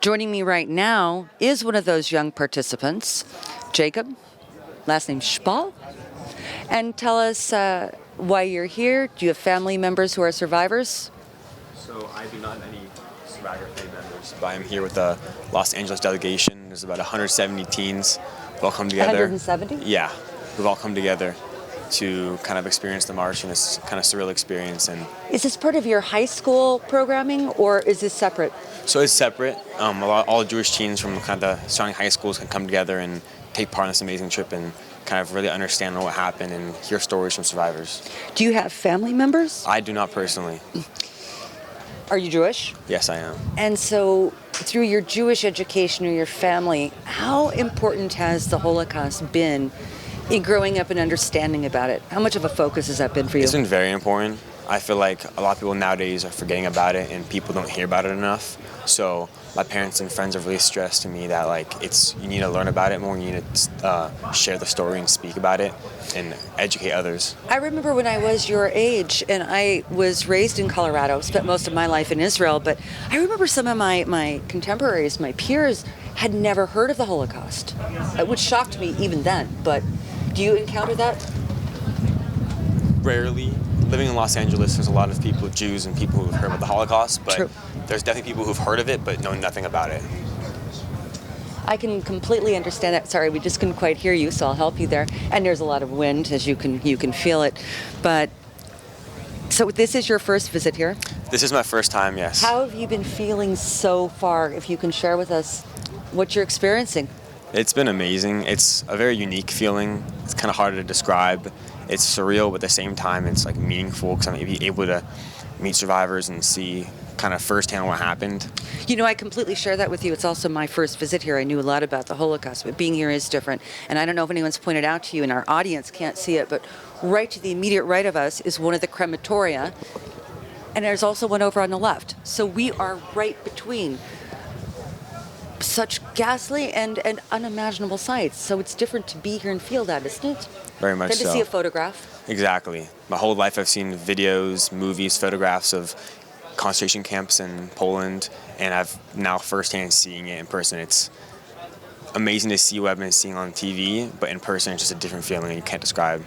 Joining me right now is one of those young participants, Jacob, last name Shpall. And tell us why you're here. Do you have family members who are survivors? So I do not have any survivor family members, but I'm here with the Los Angeles delegation. There's about 170 teens who all come together. 170? Yeah, who've all come together to kind of experience the march, and it's kind of surreal experience. And Is this part of your high school programming, or is this separate? so it's separate. All Jewish teens from kind of the surrounding high schools can come together and take part in this amazing trip and kind of really understand what happened and hear stories from survivors. Do you have family members? I do not personally. Are you Jewish? Yes, I am. And so, through your Jewish education or your family, how important has the Holocaust been in growing up and understanding about it? How much of a focus has that been for you? It's been very important. I feel like a lot of people nowadays are forgetting about it and people don't hear about it enough. So my parents and friends have really stressed to me that you need to learn about it more, you need to share the story and speak about it and educate others. I remember when I was your age, and I was raised in Colorado, spent most of my life in Israel, but I remember some of my contemporaries, my peers, had never heard of the Holocaust, which shocked me even then. But do you encounter that? Rarely. Living in Los Angeles, there's a lot of people, Jews and people who've heard about the Holocaust, but True. There's definitely people who've heard of it but know nothing about it. I can completely understand that. Sorry, we just couldn't quite hear you, so I'll help you there. And there's a lot of wind, as you can feel it. But so this is your first visit here? This is my first time, yes. How have you been feeling so far? If you can share with us what you're experiencing. It's been amazing. It's a very unique feeling. It's kind of hard to describe. It's surreal, but at the same time, it's meaningful because I'm able to meet survivors and see kind of firsthand what happened. You know, I completely share that with you. It's also my first visit here. I knew a lot about the Holocaust, but being here is different. And I don't know if anyone's pointed out to you, and our audience can't see it, but right to the immediate right of us is one of the crematoria, and there's also one over on the left. So we are right between such ghastly and unimaginable sights. So it's different to be here and feel that, isn't it? Very much so. To see a photograph. Exactly. My whole life I've seen videos, movies, photographs of concentration camps in Poland, and I've now firsthand seeing it in person. It's amazing to see what I've been seeing on TV, but in person it's just a different feeling you can't describe.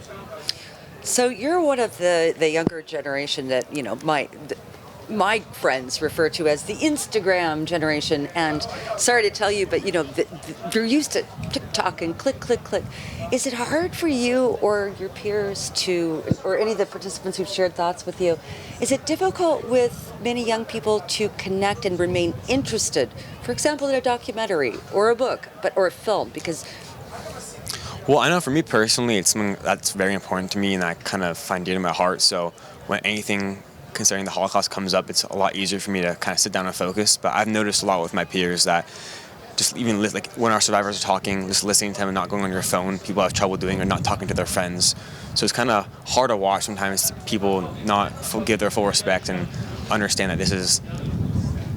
So you're one of the younger generation that, my friends refer to as the Instagram generation, and sorry to tell you, but they're used to TikTok and click, click, click. Is it hard for you or your peers or any of the participants who've shared thoughts with you, is it difficult with many young people to connect and remain interested, for example, in a documentary or a book, or a film? Because well, I know for me personally, it's something that's very important to me and I kind of find dear to my heart. So when anything concerning the Holocaust comes up, it's a lot easier for me to kind of sit down and focus. But I've noticed a lot with my peers that just even when our survivors are talking, just listening to them and not going on your phone, people have trouble doing or not talking to their friends. So it's kind of hard to watch sometimes people not give their full respect and understand that this is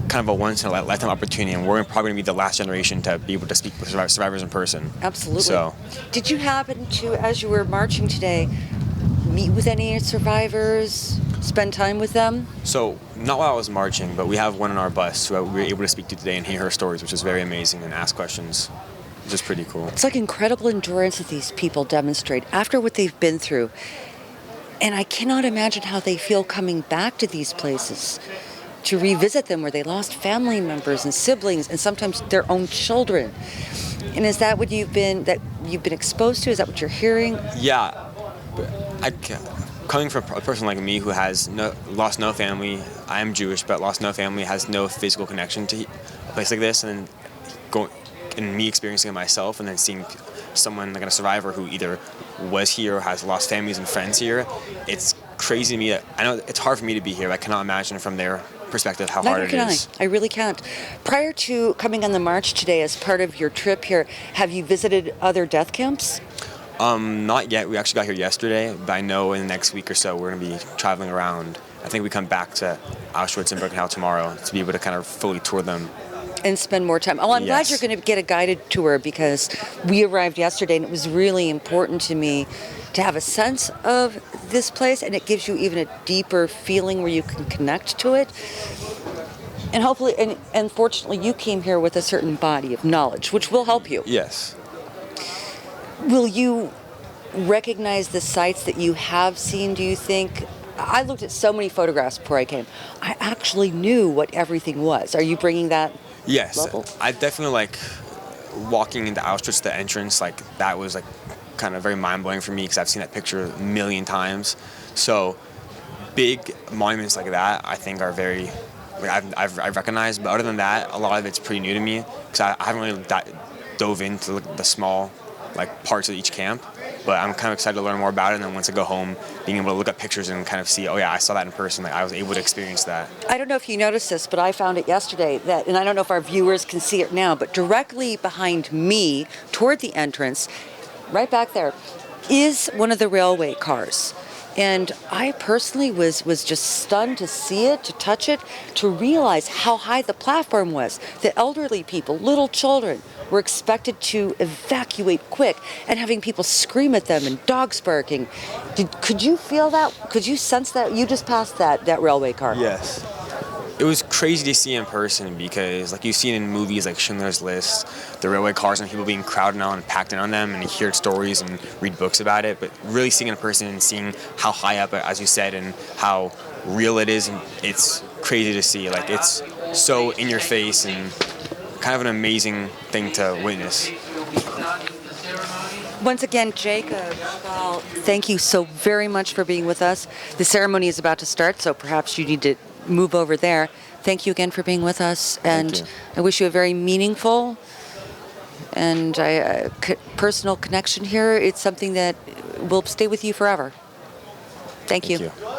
kind of a once-in-a-lifetime opportunity, and we're probably going to be the last generation to be able to speak with survivors in person. Absolutely. So, did you happen to, as you were marching today, meet with any survivors, spend time with them? So, not while I was marching, but we have one on our bus who we were able to speak to today and hear her stories, which is very amazing, and ask questions, which is pretty cool. It's like incredible endurance that these people demonstrate after what they've been through. And I cannot imagine how they feel coming back to these places to revisit them where they lost family members and siblings and sometimes their own children. And is that what you've been exposed to? Is that what you're hearing? Yeah. Coming from a person like me who has lost no family, I am Jewish, but lost no family, has no physical connection to a place like this, and me experiencing it myself, and then seeing someone like a survivor who either was here or has lost families and friends here, it's crazy to me. I know it's hard for me to be here. I cannot imagine from their perspective how hard it is. I really can't. Prior to coming on the march today as part of your trip here, have you visited other death camps? Not yet. We actually got here yesterday, but I know in the next week or so we're going to be traveling around. I think we come back to Auschwitz and Birkenau tomorrow to be able to kind of fully tour them. And spend more time. Oh, I'm glad you're going to get a guided tour, because we arrived yesterday and it was really important to me to have a sense of this place, and it gives you even a deeper feeling where you can connect to it. And hopefully, and fortunately, you came here with a certain body of knowledge, which will help you. Yes. Will you recognize the sites that you have seen, do you think? I looked at so many photographs before I came. I actually knew what everything was. Are you bringing that Yes. level? I definitely like walking into Auschwitz, the entrance, like that was like kind of very mind blowing for me because I've seen that picture a million times. So big monuments like that, I think, are very, like, I've recognized. But other than that, a lot of it's pretty new to me because I haven't really dove into the small like parts of each camp. But I'm kind of excited to learn more about it. And then once I go home, being able to look at pictures and kind of see, oh yeah, I saw that in person. Like I was able to experience that. I don't know if you noticed this, but I found it yesterday that, and I don't know if our viewers can see it now, but directly behind me, toward the entrance, right back there, is one of the railway cars. And I personally was just stunned to see it, to touch it, to realize how high the platform was. The elderly people, little children, were expected to evacuate quick, and having people scream at them and dogs barking. Could you feel that? Could you sense that? You just passed that railway car. Yes. It was crazy to see in person because, like, you've seen in movies like Schindler's List, the railway cars and people being crowded on and packed in on them, and you hear stories and read books about it. But really seeing it in person and seeing how high up, as you said, and how real it is, and it's crazy to see. Like, it's so in your face and kind of an amazing thing to witness. Once again, Jacob Shpall, thank you so very much for being with us. The ceremony is about to start, so perhaps you need to move over there. Thank you again for being with us, and I wish you a very meaningful and personal connection here. It's something that will stay with you forever. Thank you.